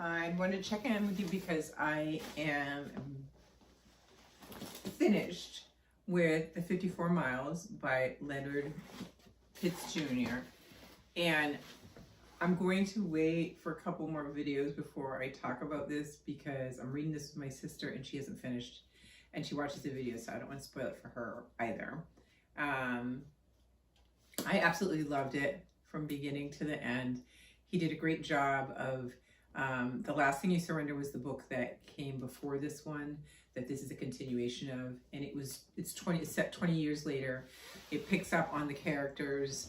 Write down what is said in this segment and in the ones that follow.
I wanted to check in with you because I am finished with the 54 Miles by Leonard Pitts Jr. And I'm going to wait for a couple more videos before I talk about this because I'm reading this with my sister and she hasn't finished and she watches the video, so I don't want to spoil it for her either. I absolutely loved it from beginning to the end. He did a great job of, The Last Thing You Surrender was the book that came before this one, that this is a continuation of, and it's set 20 years later. It picks up on the characters,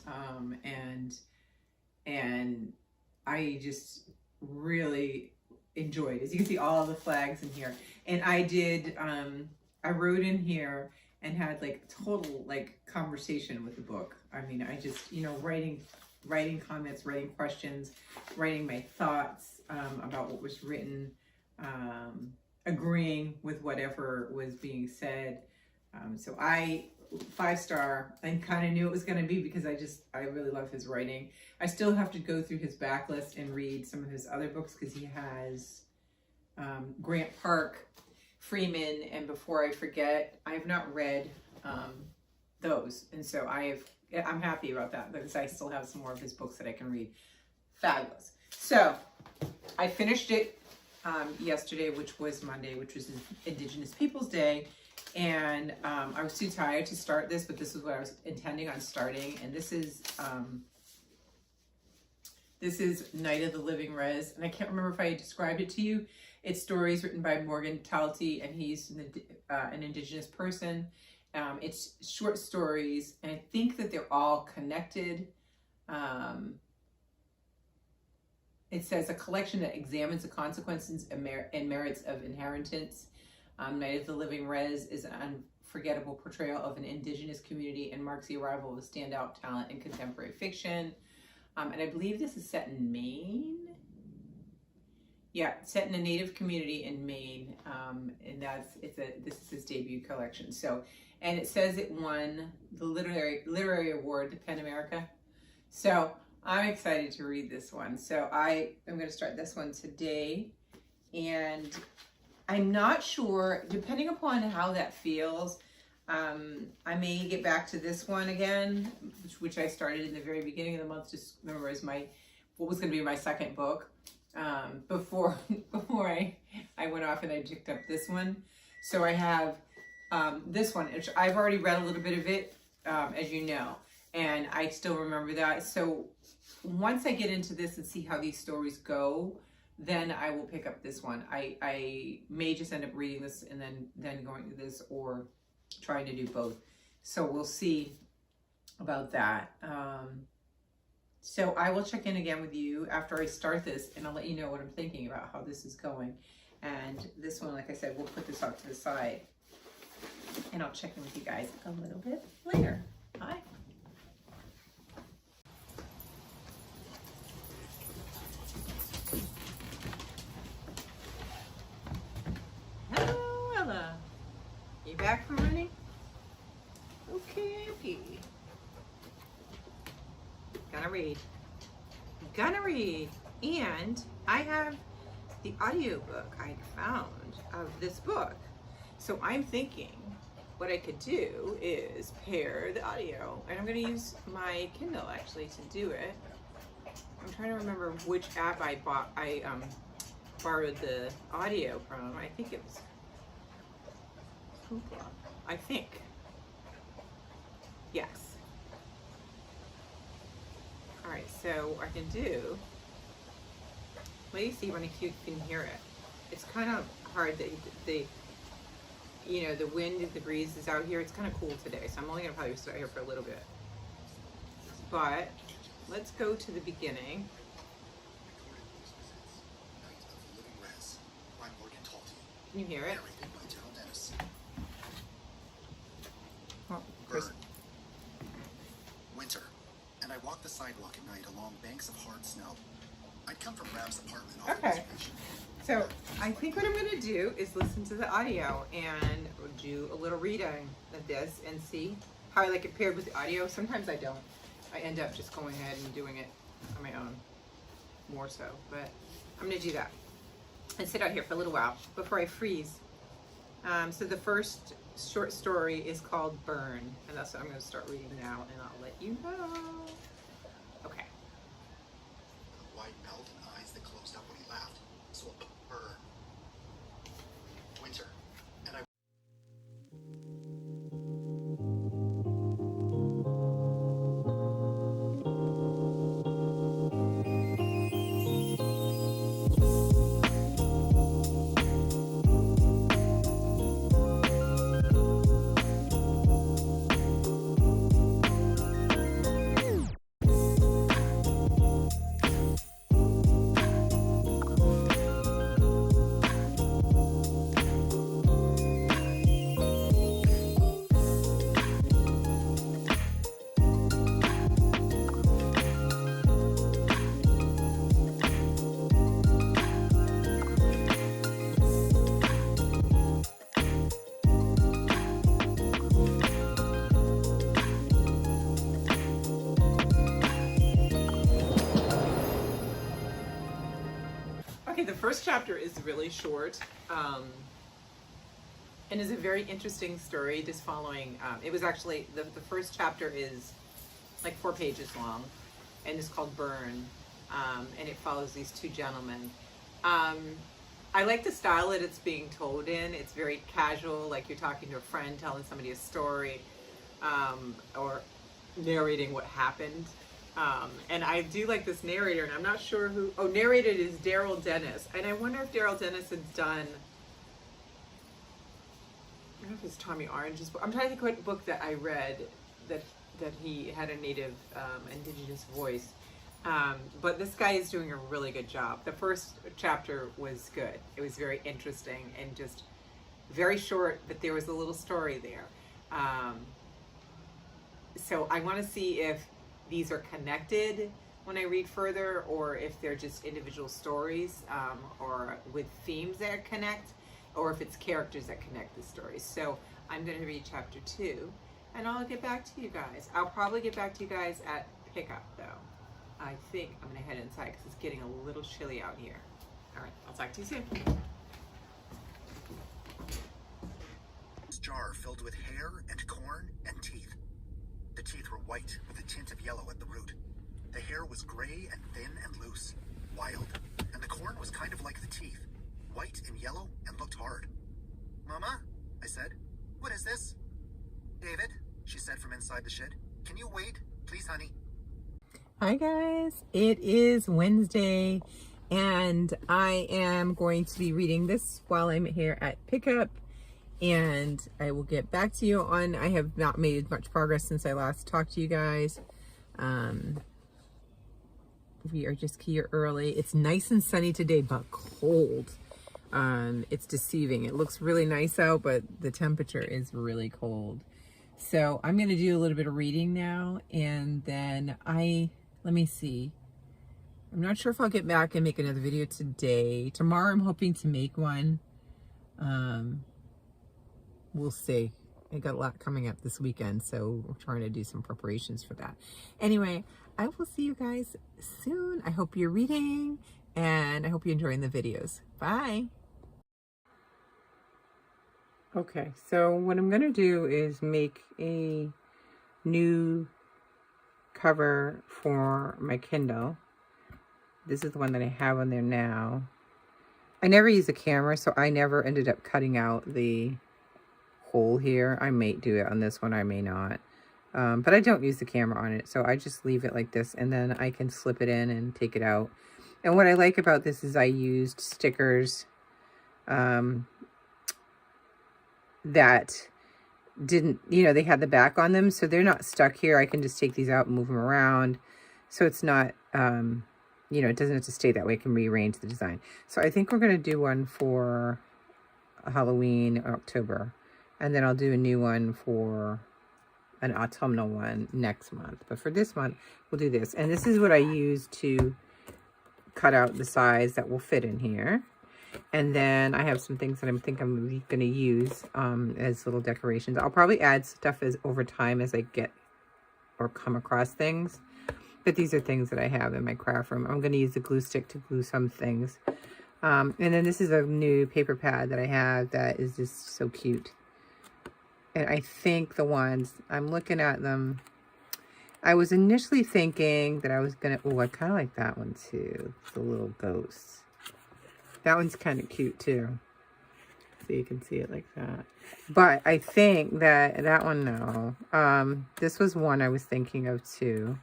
and I just really enjoyed it. As you can see, all the flags in here. And I wrote in here and had like total like conversation with the book. I mean, I just, writing comments, writing questions, writing my thoughts about what was written, agreeing with whatever was being said. So 5-star, I kind of knew it was going to be because I really love his writing. I still have to go through his backlist and read some of his other books because he has Grant Park, Freeman, and Before I Forget. I have not read those, and so I'm happy about that because I still have some more of his books that I can read. Fabulous. So I finished it yesterday, which was Monday, which was Indigenous Peoples Day. And I was too tired to start this, but this is what I was intending on starting. And this is Night of the Living Res. And I can't remember if I described it to you. It's stories written by Morgan Talty, and he's an Indigenous person. It's short stories, and I think that they're all connected. It says a collection that examines the consequences and merits of inheritance. Night of the Living Res is an unforgettable portrayal of an Indigenous community and marks the arrival of a standout talent in contemporary fiction. And I believe this is set in Maine. Yeah, set in a Native community in Maine, and this is his debut collection. So, and it says it won the literary award, the PEN America. So I'm excited to read this one. So I am going to start this one today, and I'm not sure, depending upon how that feels, I may get back to this one again, which I started in the very beginning of the month, just remember as what was going to be my second book, before I went off and I picked up this one. So I have this one, which I've already read a little bit of it, as you know, and I still remember that. So once I get into this and see how these stories go, then I will pick up this one. I may just end up reading this and then going to this, or trying to do both. So we'll see about that. So I will check in again with you after I start this, and I'll let you know what I'm thinking about how this is going. And this one, like I said, we'll put this off to the side, and I'll check in with you guys a little bit later. Bye. Hello, Ella. You back from running? Okay. Gonna read. And I have the audiobook I found of this book. So I'm thinking what I could do is pair the audio, and I'm gonna use my Kindle actually to do it. I'm trying to remember which app I borrowed the audio from. I think it was Hoopla. I think. Yes. All right, so what I can do, let me see when you can hear it. It's kind of hard that the wind and the breeze is out here. It's kind of cool today, so I'm only gonna probably stay here for a little bit. But let's go to the beginning. Can you hear it? Oh, Chris. Winter, and I walk the sidewalk at night along banks of hard snow. I'd come from Rab's apartment. Okay. So I think what I'm going to do is listen to the audio and do a little reading of this and see how I like it paired with the audio. Sometimes I don't. I end up just going ahead and doing it on my own more so, but I'm going to do that. and sit out here for a little while before I freeze. So the first short story is called Burn, and that's what I'm going to start reading now, and I'll let you know. Okay. A wide mouth and eyes that closed up when he laughed. So a burn. Winter. And I Okay, the first chapter is really short, and is a very interesting story. Just following, it was actually the first chapter is like 4 pages long, and it's called Burn, and it follows these 2 gentlemen. I like the style that it's being told in. It's very casual, like you're talking to a friend, telling somebody a story, or narrating what happened. And I do like this narrator, and I'm not sure who. Oh, narrated is Daryl Dennis, and I wonder if Daryl Dennis has done. I don't know if it's Tommy Orange's book. I'm trying to think what book that I read that he had a native indigenous voice. But this guy is doing a really good job. The first chapter was good. It was very interesting and just very short, but there was a little story there. So I want to see if these are connected when I read further, or if they're just individual stories, or with themes that connect, or if it's characters that connect the stories. So I'm going to read chapter 2, and I'll get back to you guys. I'll probably get back to you guys at pickup, though. I think I'm going to head inside because it's getting a little chilly out here. All right, I'll talk to you soon. jar filled with hair and corn and teeth. The teeth were white with a tint of yellow at the root. The hair was gray and thin and loose, wild, and the corn was kind of like the teeth, white and yellow and looked hard. Mama, I said, what is this? David, she said from inside the shed, can you wait, please, honey? Hi guys, it is Wednesday, and I am going to be reading this while I'm here at pickup, and I will get back to you on. I have not made much progress since I last talked to you guys. We are just here early. It's nice and sunny today, but cold. It's deceiving. It looks really nice out, but the temperature is really cold. So I'm going to do a little bit of reading now, and then let me see. I'm not sure if I'll get back and make another video today. Tomorrow I'm hoping to make one. We'll see. I got a lot coming up this weekend, so we're trying to do some preparations for that. Anyway, I will see you guys soon. I hope you're reading, and I hope you're enjoying the videos. Bye. Okay, so what I'm going to do is make a new cover for my Kindle. This is the one that I have on there now. I never use a camera, so I never ended up cutting out the hole here. I may do it on this one, I may not. But I don't use the camera on it, so I just leave it like this, and then I can slip it in and take it out. And what I like about this is I used stickers that didn't, they had the back on them, so they're not stuck here. I can just take these out and move them around. So it's not, it doesn't have to stay that way. I can rearrange the design. So I think we're going to do one for Halloween, October. And then I'll do a new one for an autumnal one next month. But for this month, we'll do this. And this is what I use to cut out the size that will fit in here. And then I have some things that I'm going to use as little decorations. I'll probably add stuff over time as I get or come across things. But these are things that I have in my craft room. I'm going to use the glue stick to glue some things. And then this is a new paper pad that I have that is just so cute. And I think the ones, I'm looking at them, I was initially thinking that I was going to, oh, I kind of like that one too. The little ghost. That one's kind of cute too. So you can see it like that. But I think that that one, no. This was one I was thinking of too.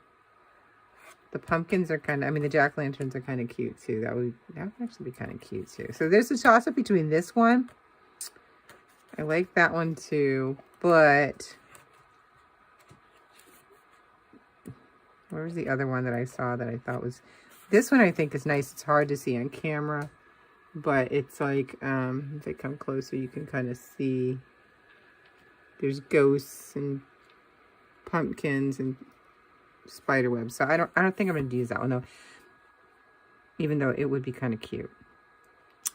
The pumpkins are kind of, I mean, the jack-o'-lanterns are kind of cute too. That would actually be kind of cute too. So there's a toss-up between this one. I like that one too. But where was the other one that I saw that I thought was, this one I think is nice. It's hard to see on camera. But it's like, if I come closer, you can kind of see there's ghosts and pumpkins and spider webs. So I don't think I'm going to use that one though, even though it would be kind of cute.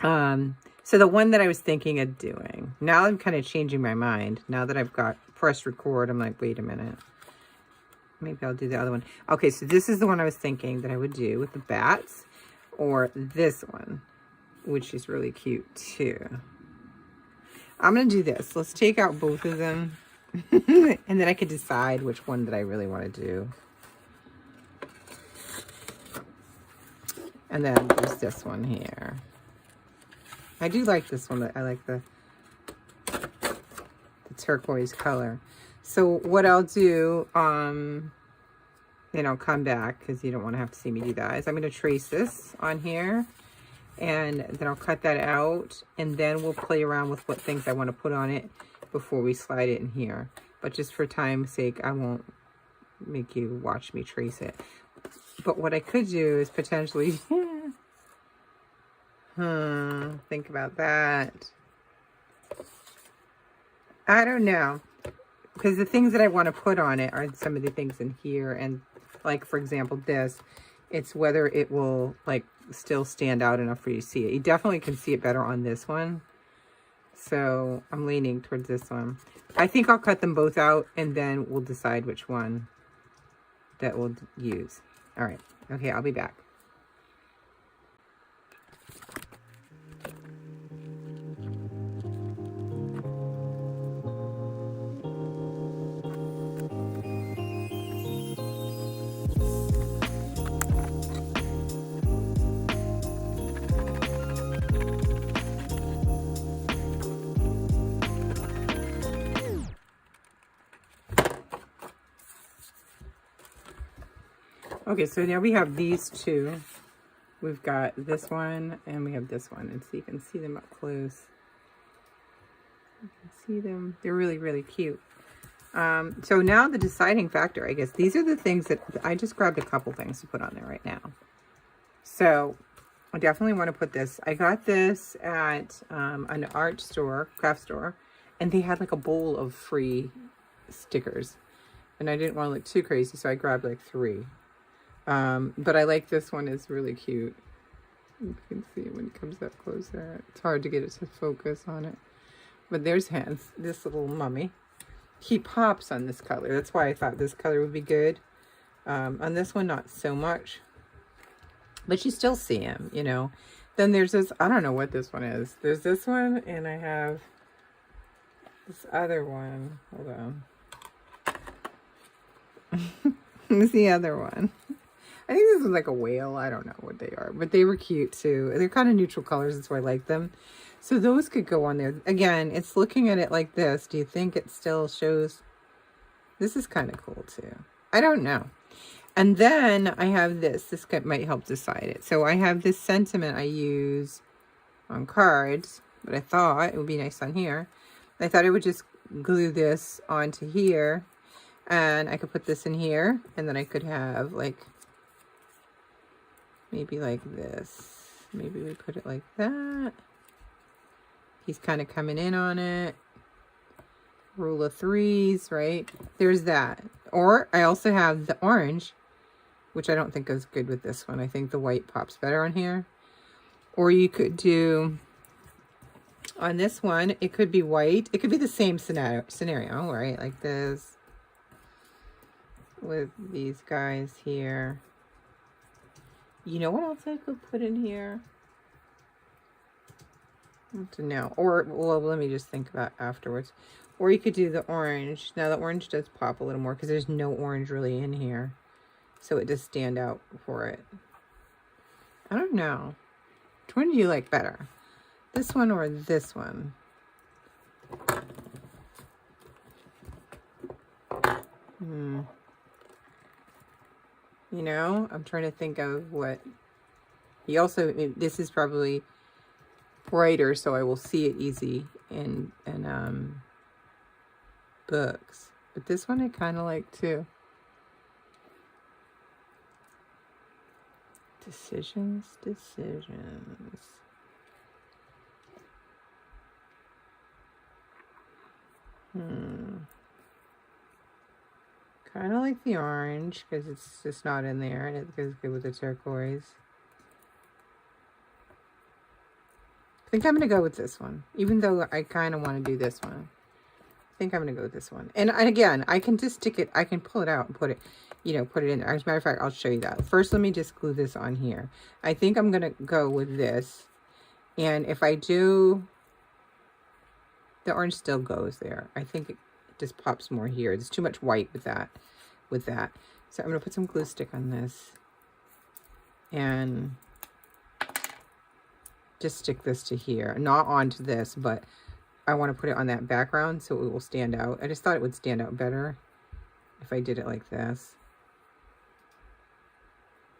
So the one that I was thinking of doing, now I'm kind of changing my mind. Now that I've got press record, I'm like, wait a minute. Maybe I'll do the other one. Okay, so this is the one I was thinking that I would do with the bats, or this one, which is really cute too. I'm going to do this. Let's take out both of them. And then I could decide which one that I really want to do. And then there's this one here. I do like this one. I like the turquoise color. So what I'll do, then I'll come back because you don't want to have to see me do that, is I'm going to trace this on here. And then I'll cut that out, and then we'll play around with what things I want to put on it before we slide it in here. But just for time's sake, I won't make you watch me trace it. But what I could do is potentially, think about that. I don't know. Because the things that I want to put on it are some of the things in here. And like, for example, this, it's whether it will like still stand out enough for you to see it. You definitely can see it better on this one. So I'm leaning towards this one. I think I'll cut them both out and then we'll decide which one that we'll use. All right. Okay, I'll be back. Okay, so now we have these two. We've got this one and we have this one. And so you can see them up close. You can see them. They're really, really cute. So now the deciding factor, I guess, these are the things that I just grabbed a couple things to put on there right now. So I definitely want to put this. I got this at an art store, craft store, and they had like a bowl of free stickers. And I didn't want to look too crazy, so I grabbed like 3. But I like this one. It's really cute. You can see it when it comes up closer. It's hard to get it to focus on it. But there's Hans, this little mummy. He pops on this color. That's why I thought this color would be good. On this one, not so much. But you still see him, you know. Then there's this, I don't know what this one is. There's this one, and I have this other one. Hold on. There's the other one. I think this is like a whale. I don't know what they are, but they were cute too. They're kind of neutral colors. That's why I like them. So those could go on there. Again, it's looking at it like this. Do you think it still shows? This is kind of cool too. I don't know. And then I have this. This might help decide it. So I have this sentiment I use on cards, but I thought it would be nice on here. I thought I would just glue this onto here, and I could put this in here, and then I could have like, maybe like this. Maybe we put it like that. He's kind of coming in on it. Rule of 3s, right? There's that. Or I also have the orange, which I don't think is good with this one. I think the white pops better on here. Or you could do, on this one, it could be white. It could be the same scenario, right? Like this. With these guys here. You know what else I could put in here? don't know. Or, well, let me just think about afterwards. Or you could do the orange. Now the orange does pop a little more because there's no orange really in here. So it does stand out for it. I don't know. Which one do you like better? This one or this one? You know, I'm trying to think of what... He also, this is probably brighter, so I will see it easy in books. But this one I kind of like too. Decisions. Kind of like the orange because it's just not in there and it goes good with the turquoise. I think I'm going to go with this one, even though I kind of want to do this one. I think I'm going to go with this one. And again, I can just stick it, I can pull it out and put it, you know, put it in. As a matter of fact, I'll show you that. First, let me just glue this on here. I think I'm going to go with this. And if I do, the orange still goes there. I think it just pops more here. There's too much white with that. So I'm going to put some glue stick on this. And just stick this to here. Not onto this, but I want to put it on that background so it will stand out. I just thought it would stand out better if I did it like this.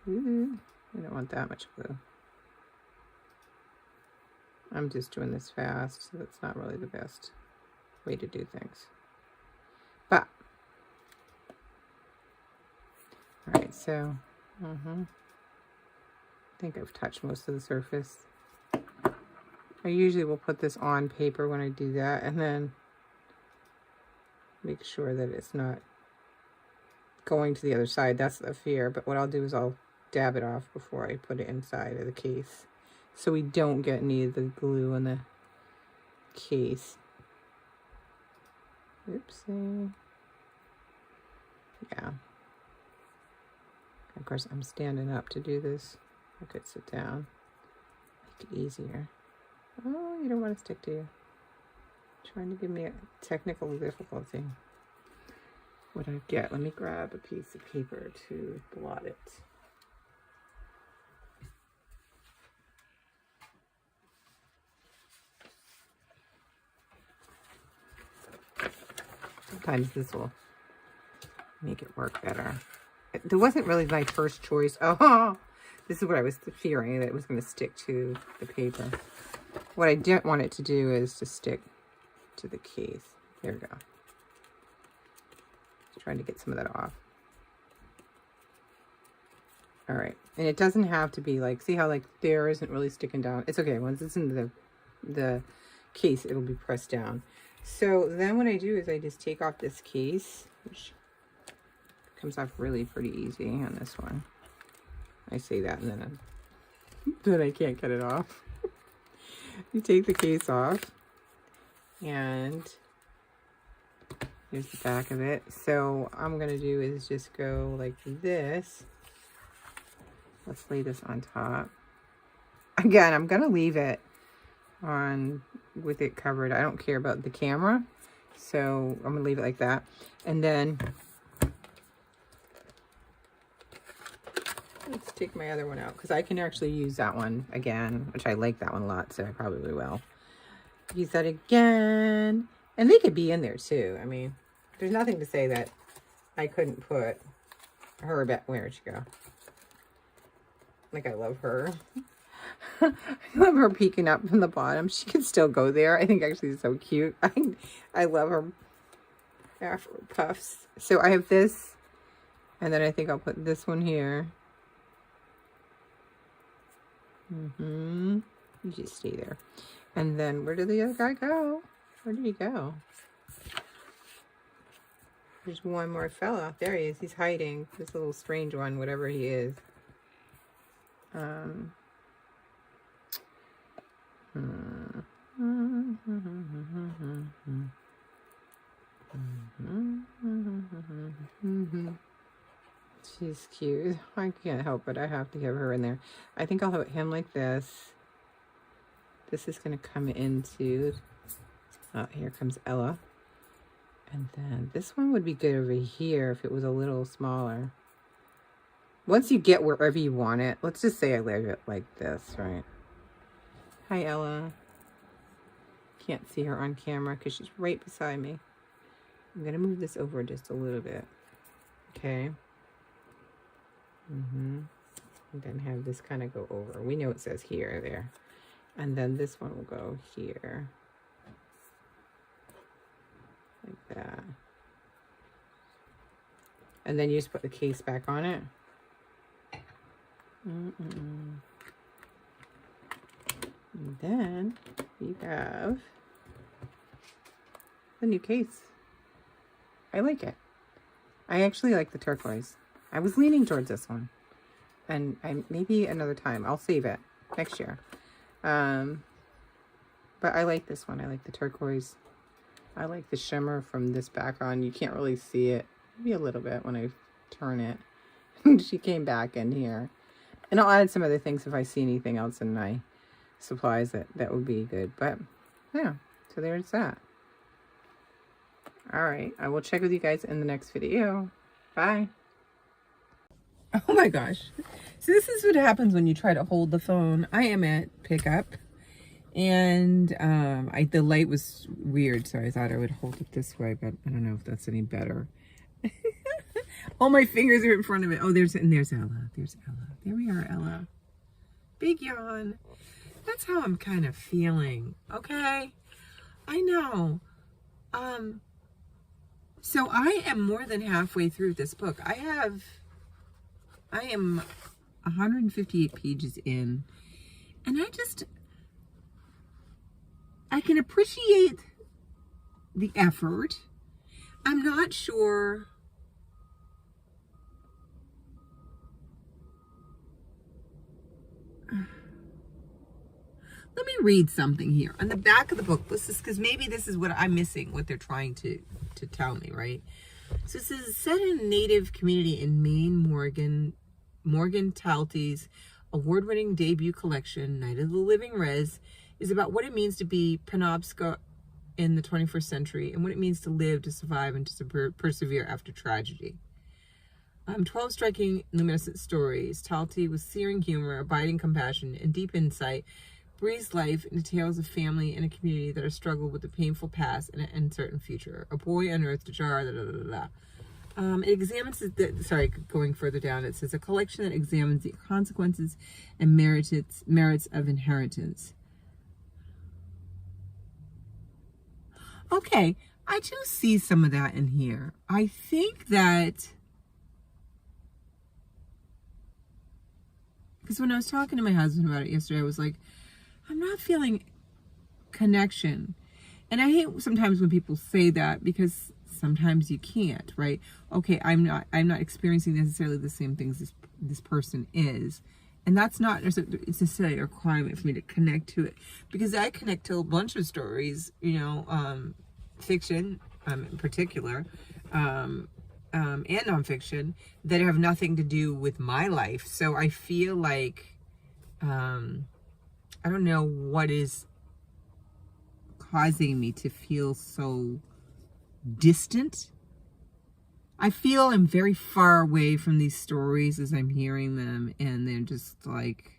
Ooh, I don't want that much glue. I'm just doing this fast, so that's not really the best way to do things. But, all right, so, I think I've touched most of the surface. I usually will put this on paper when I do that, and then make sure that it's not going to the other side. That's the fear. But what I'll do is I'll dab it off before I put it inside of the case, so we don't get any of the glue in the case. Oopsie. Yeah. Of course, I'm standing up to do this. I could sit down. Make it easier. Oh, you don't want to stick to you. Trying to give me a technical difficulty. What I get? Let me grab a piece of paper to blot it. Sometimes this will make it work better. It wasn't really my first choice. Oh, this is what I was fearing, that it was going to stick to the paper. What I didn't want it to do is to stick to the case. There we go. Just trying to get some of that off. All right. And it doesn't have to be like, see how like there isn't really sticking down. It's okay. Once it's in the case, it'll be pressed down. So then what I do is I just take off this case, which comes off really pretty easy on this one. I say that and then I can't get it off. You take the case off, and here's the back of it. So what I'm going to do is just go like this. Let's lay this on top. Again, I'm going to leave it on with it covered. I don't care about the camera, so I'm going to leave it like that. And then let's take my other one out, because I can actually use that one again, which I like that one a lot, so I probably will use that again. And they could be in there too. I mean, there's nothing to say that I couldn't put her back. Where'd she go? Like, I love her. I love her peeking up from the bottom. She could still go there. I think actually it's so cute. I love her afro puffs. So I have this, and then I think I'll put this one here. You just stay there. And then where did the other guy go? Where did he go? There's one more fella. There he is. He's hiding. This little strange one, whatever he is. She's cute. I can't help it. I have to have her in there. I think I'll put him like this. This is going to come into, oh, here comes Ella. And then this one would be good over here if it was a little smaller. Once you get wherever you want it, let's just say I leave it like this, right? Hi, Ella. Can't see her on camera because she's right beside me. I'm going to move this over just a little bit. Okay. And then have this kind of go over. We know it says here, there. And then this one will go here. Like that. And then you just put the case back on it. And then you have the new case. I like it. I actually like the turquoise. I was leaning towards this one. And maybe another time. I'll save it next year. But I like this one. I like the turquoise. I like the shimmer from this background. You can't really see it. Maybe a little bit when I turn it. She came back in here. And I'll add some other things if I see anything else in my supplies that would be good. But yeah, so there's that. All right, I will check with you guys in the next video. Bye. Oh my gosh. So this is what happens when you try to hold the phone. I am at pickup. And the light was weird, so I thought I would hold it this way, but I don't know if that's any better. All my fingers are in front of it. Oh, there's Ella. There's Ella. There we are, Ella. Big yawn. That's how I'm kind of feeling. Okay? I know. So I am more than halfway through this book. I am 158 pages in, and I can appreciate the effort. I'm not sure. Let me read something here on the back of the book. This is because maybe this is what I'm missing, what they're trying to tell me, right? So it says, set in a native community in Maine, Morgan Talty's award-winning debut collection, Night of the Living Res, is about what it means to be Penobscot in the 21st century and what it means to live, to survive, and to persevere after tragedy. 12 striking, luminescent stories. Talty, with searing humor, abiding compassion, and deep insight, breathes life into tales of family and a community that are struggled with a painful past and an uncertain future. A boy unearthed a jar, it examines, going further down, it says, a collection that examines the consequences and merits of inheritance. Okay, I do see some of that in here. I think that, because when I was talking to my husband about it yesterday, I was like, I'm not feeling connection. And I hate sometimes when people say that, because sometimes you can't, right? Okay, I'm not experiencing necessarily the same things this person is. And that's not necessarily a requirement for me to connect to it, because I connect to a bunch of stories, fiction in particular, and nonfiction, that have nothing to do with my life. So I feel like, I don't know what is causing me to feel so distant. I feel I'm very far away from these stories as I'm hearing them, and they're just like,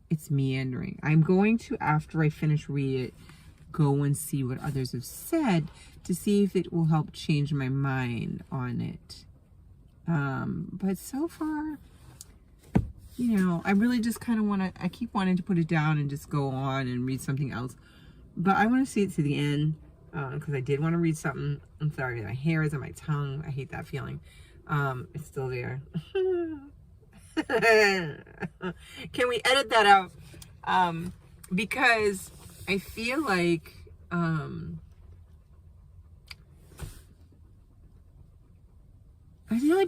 it's meandering. I'm going to, after I finish reading it, go and see what others have said to see if it will help change my mind on it. But so far, I really just kind of I keep wanting to put it down and just go on and read something else. But I want to see it to the end, because I did want to read something. I'm sorry, my hair is on my tongue. I hate that feeling. It's still there. Can we edit that out? Because I feel like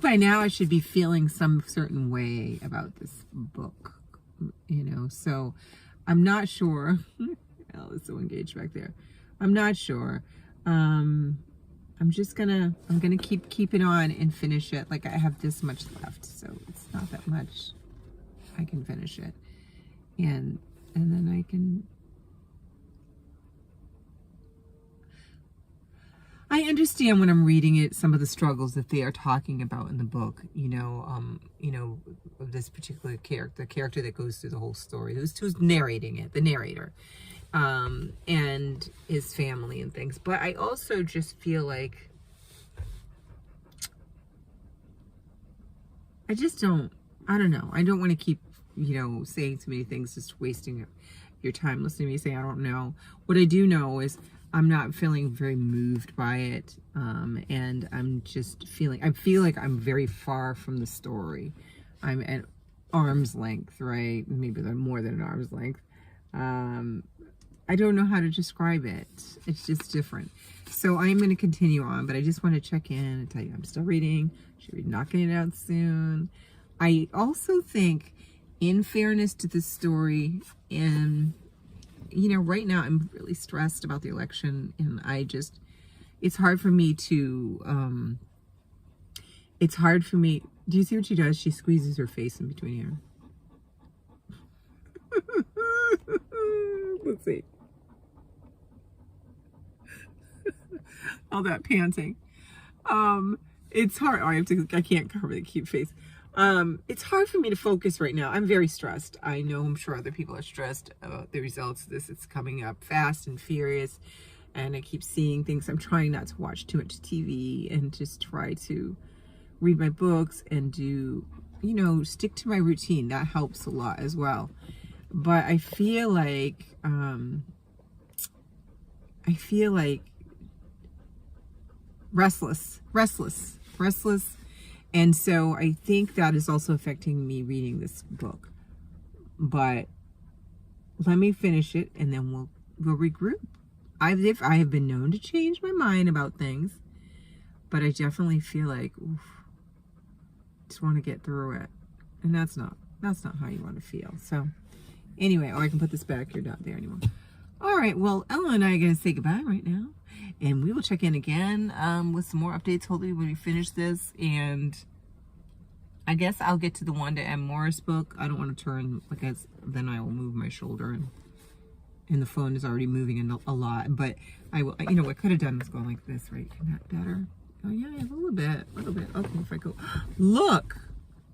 by now I should be feeling some certain way about this book, so I'm not sure. Elle is so engaged back there. I'm not sure. I'm gonna keep it on and finish it. Like, I have this much left, so it's not that much. I can finish it. and then I can. I understand when I'm reading it some of the struggles that they are talking about in the book. Of this particular character, the character that goes through the whole story, who's narrating it, the narrator, and his family and things. But I also just feel like I don't know. I don't want to keep, saying too many things, just wasting your time listening to me say, I don't know. What I do know is I'm not feeling very moved by it. And I'm just I feel like I'm very far from the story. I'm at arm's length, right? Maybe they're more than an arm's length. I don't know how to describe it. It's just different. So I'm going to continue on, but I just want to check in and tell you I'm still reading. Should be knocking it out soon. I also think, in fairness to this story, and right now I'm really stressed about the election, and it's hard for me to, do you see what she does? She squeezes her face in between here. Let's see. All that panting. It's hard. I can't cover the cute face. It's hard for me to focus right now. I'm very stressed. I'm sure other people are stressed about the results of this. It's coming up fast and furious, and I keep seeing things. I'm trying not to watch too much TV and just try to read my books and stick to my routine. That helps a lot as well. But I feel like restless. And so I think that is also affecting me reading this book. But let me finish it, and then we'll regroup. I have been known to change my mind about things, but I definitely feel like, just want to get through it. And that's not how you want to feel. So anyway, I can put this back. You're not there anymore. All right. Well, Ella and I are going to say goodbye right now. And we will check in again with some more updates, hopefully, when we finish this. And I guess I'll get to the Wanda M. Morris book. I don't want to turn, because then I will move my shoulder. And the phone is already moving a lot. But I will, what I could have done was go like this, right? Isn't that better? Oh, yeah, a little bit. Okay, if I go, look,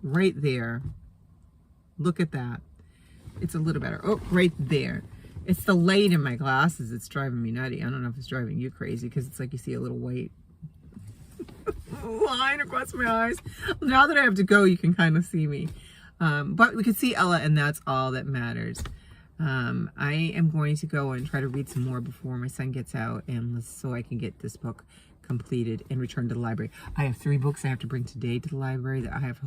right there. Look at that. It's a little better. Oh, right there. It's the light in my glasses. It's driving me nutty. I don't know if it's driving you crazy, because it's like you see a little white line across my eyes. Now that I have to go, you can kind of see me. But we can see Ella, and that's all that matters. I am going to go and try to read some more before my son gets out, and so I can get this book completed and returned to the library. I have 3 books I have to bring today to the library that I have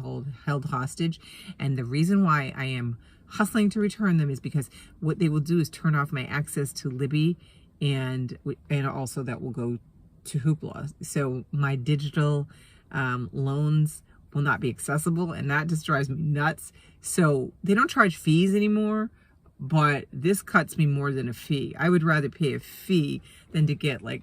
held hostage. And the reason why I am hustling to return them is because what they will do is turn off my access to Libby, and also that will go to Hoopla. So my digital loans will not be accessible, and that just drives me nuts. So they don't charge fees anymore, but this cuts me more than a fee. I would rather pay a fee than to get my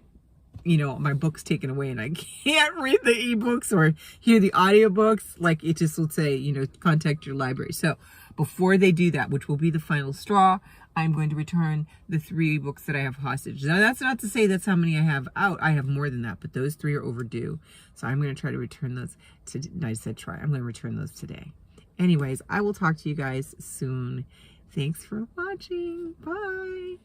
books taken away, and I can't read the ebooks or hear the audiobooks. Like, it just will say, contact your library. So before they do that, which will be the final straw, I'm going to return the 3 books that I have hostage. Now, that's not to say that's how many I have out. I have more than that, but those 3 are overdue. So I'm going to try to return those I said try. I'm going to return those today. Anyways, I will talk to you guys soon. Thanks for watching. Bye.